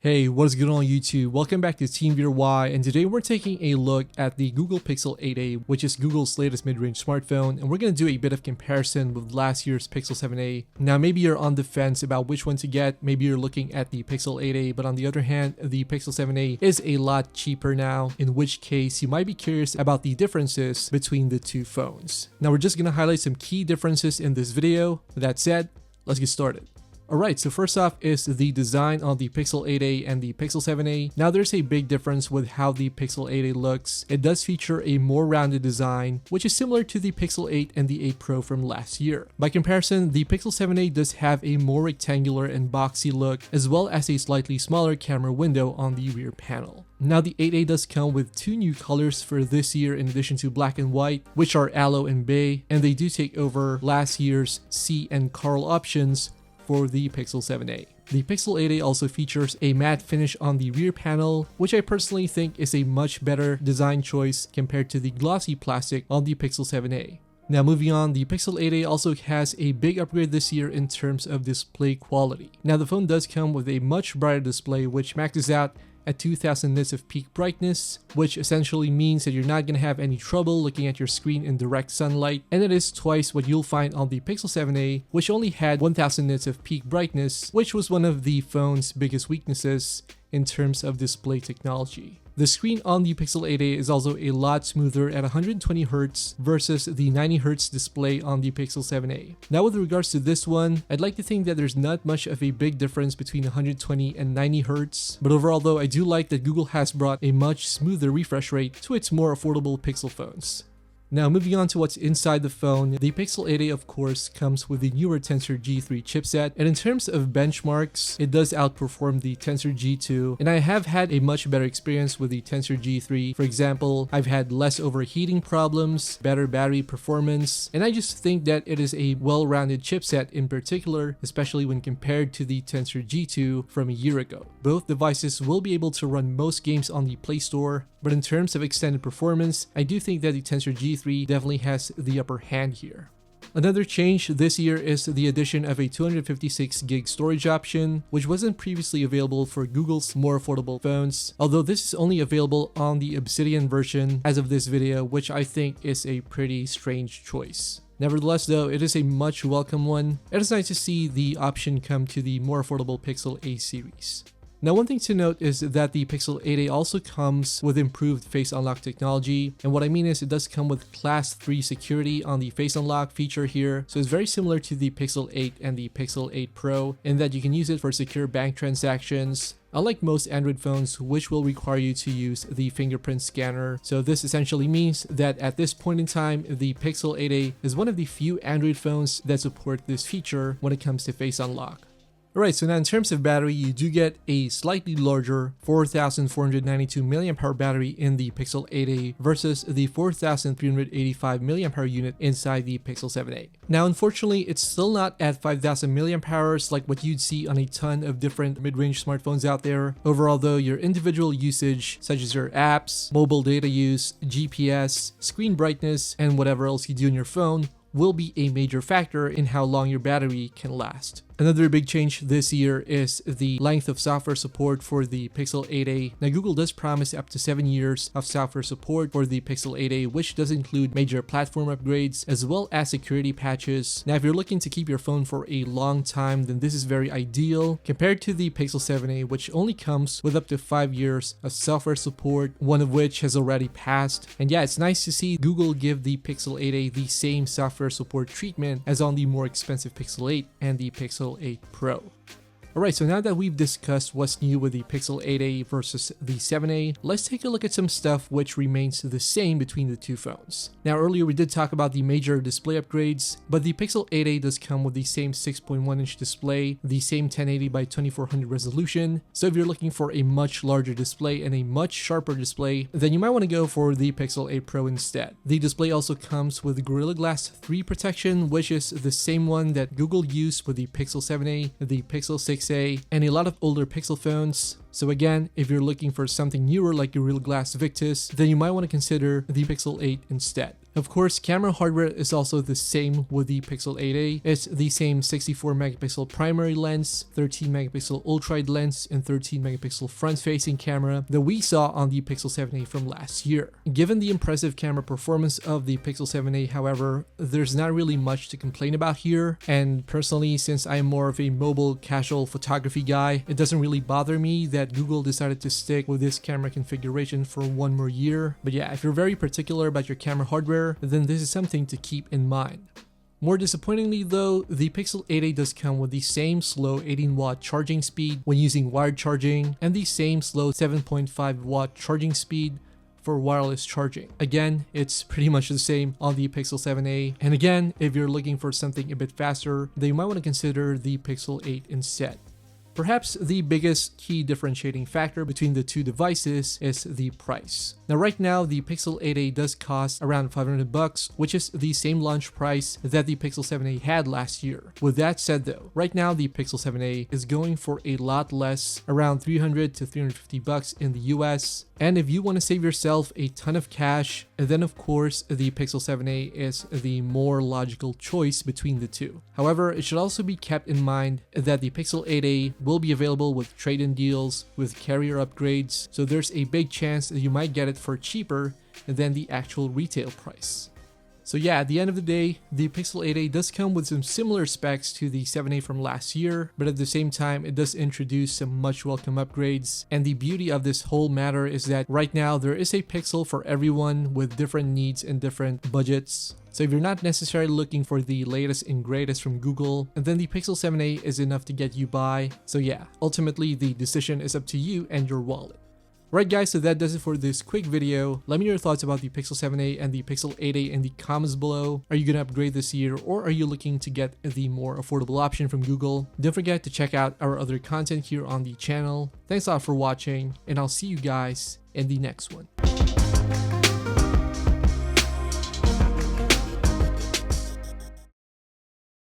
Hey, what is going on YouTube? Welcome back to TeamViewerY, and today we're taking a look at the Google Pixel 8a, which is Google's latest mid-range smartphone, and we're going to do a bit of comparison with last year's Pixel 7a. Now maybe you're on the fence about which one to get, maybe you're looking at the Pixel 8a, but on the other hand, the Pixel 7a is a lot cheaper now, in which case you might be curious about the differences between the two phones. Now we're just going to highlight some key differences in this video. With that said, let's get started. Alright, so first off is the design on the Pixel 8a and the Pixel 7a. Now there's a big difference with how the Pixel 8a looks. It does feature a more rounded design, which is similar to the Pixel 8 and the 8 Pro from last year. By comparison, the Pixel 7a does have a more rectangular and boxy look, as well as a slightly smaller camera window on the rear panel. Now the 8a does come with two new colors for this year in addition to black and white, which are Aloe and Bay, and they do take over last year's Sea and Coral options for the Pixel 7a. The Pixel 8a also features a matte finish on the rear panel, which I personally think is a much better design choice compared to the glossy plastic on the Pixel 7a. Now moving on, the Pixel 8a also has a big upgrade this year in terms of display quality. Now the phone does come with a much brighter display, which maxes out at 2000 nits of peak brightness, which essentially means that you're not going to have any trouble looking at your screen in direct sunlight, and it is twice what you'll find on the Pixel 7a, which only had 1000 nits of peak brightness, which was one of the phone's biggest weaknesses in terms of display technology. The screen on the Pixel 8a is also a lot smoother at 120Hz versus the 90Hz display on the Pixel 7a. Now with regards to this one, I'd like to think that there's not much of a big difference between 120 and 90Hz, but overall though, I do like that Google has brought a much smoother refresh rate to its more affordable Pixel phones. Now moving on to what's inside the phone, the Pixel 8a of course comes with the newer Tensor G3 chipset, and in terms of benchmarks, it does outperform the Tensor G2, and I have had a much better experience with the Tensor G3. For example, I've had less overheating problems, better battery performance, and I just think that it is a well-rounded chipset in particular, especially when compared to the Tensor G2 from a year ago. Both devices will be able to run most games on the Play Store, but in terms of extended performance, I do think that the Tensor G3 definitely has the upper hand here. Another change this year is the addition of a 256GB storage option, which wasn't previously available for Google's more affordable phones, although this is only available on the Obsidian version as of this video, which I think is a pretty strange choice. Nevertheless though, it is a much welcome one. It is nice to see the option come to the more affordable Pixel A series. Now one thing to note is that the Pixel 8a also comes with improved face unlock technology, and what I mean is it does come with class 3 security on the face unlock feature here, so it's very similar to the Pixel 8 and the Pixel 8 Pro in that you can use it for secure bank transactions, unlike most Android phones which will require you to use the fingerprint scanner. So this essentially means that at this point in time, the Pixel 8a is one of the few Android phones that support this feature when it comes to face unlock. Alright, so now in terms of battery, you do get a slightly larger 4492 mAh battery in the Pixel 8a versus the 4385 mAh unit inside the Pixel 7a. Now unfortunately, it's still not at 5000 mAh like what you'd see on a ton of different mid-range smartphones out there. Overall though, your individual usage, such as your apps, mobile data use, GPS, screen brightness, and whatever else you do on your phone, will be a major factor in how long your battery can last. Another big change this year is the length of software support for the Pixel 8a. Now Google does promise up to 7 years of software support for the Pixel 8a, which does include major platform upgrades as well as security patches. Now if you're looking to keep your phone for a long time, then this is very ideal compared to the Pixel 7a, which only comes with up to 5 years of software support, one of which has already passed. And yeah, it's nice to see Google give the Pixel 8a the same software support treatment as on the more expensive Pixel 8 and the Pixel 8 Pro. Alright, so now that we've discussed what's new with the Pixel 8a versus the 7a, let's take a look at some stuff which remains the same between the two phones. Now earlier we did talk about the major display upgrades, but the Pixel 8a does come with the same 6.1-inch display, the same 1080 by 2400 resolution, so if you're looking for a much larger display and a much sharper display, then you might want to go for the Pixel 8 Pro instead. The display also comes with Gorilla Glass 3 protection, which is the same one that Google used with the Pixel 7a, the Pixel 6a, and a lot of older Pixel phones. So again, if you're looking for something newer like Gorilla Glass Victus, then you might want to consider the Pixel 8 instead. Of course, camera hardware is also the same with the Pixel 8a. It's the same 64 megapixel primary lens, 13 megapixel ultra-wide lens, and 13 megapixel front-facing camera that we saw on the Pixel 7a from last year. Given the impressive camera performance of the Pixel 7a, however, there's not really much to complain about here, and personally, since I'm more of a mobile casual photography guy, it doesn't really bother me that Google decided to stick with this camera configuration for one more year. But yeah, if you're very particular about your camera hardware, then this is something to keep in mind. More disappointingly though, the Pixel 8a does come with the same slow 18-watt charging speed when using wired charging, and the same slow 7.5-watt charging speed for wireless charging. Again, it's pretty much the same on the Pixel 7a, and again, if you're looking for something a bit faster, then you might want to consider the Pixel 8 instead. Perhaps the biggest key differentiating factor between the two devices is the price. Now right now, the Pixel 8a does cost around $500, which is the same launch price that the Pixel 7a had last year. With that said though, right now the Pixel 7a is going for a lot less, around $300 to $350 in the US. And if you want to save yourself a ton of cash, then of course the Pixel 7a is the more logical choice between the two. However, it should also be kept in mind that the Pixel 8a will be available with trade-in deals, with carrier upgrades, so there's a big chance that you might get it for cheaper than the actual retail price. So yeah, at the end of the day, the Pixel 8a does come with some similar specs to the 7a from last year, but at the same time, it does introduce some much welcome upgrades. And the beauty of this whole matter is that right now, there is a Pixel for everyone with different needs and different budgets. So if you're not necessarily looking for the latest and greatest from Google, then the Pixel 7a is enough to get you by. So yeah, ultimately the decision is up to you and your wallet. Right guys, so that does it for this quick video. Let me know your thoughts about the Pixel 7a and the Pixel 8a in the comments below. Are you going to upgrade this year, or are you looking to get the more affordable option from Google? Don't forget to check out our other content here on the channel. Thanks a lot for watching, and I'll see you guys in the next one.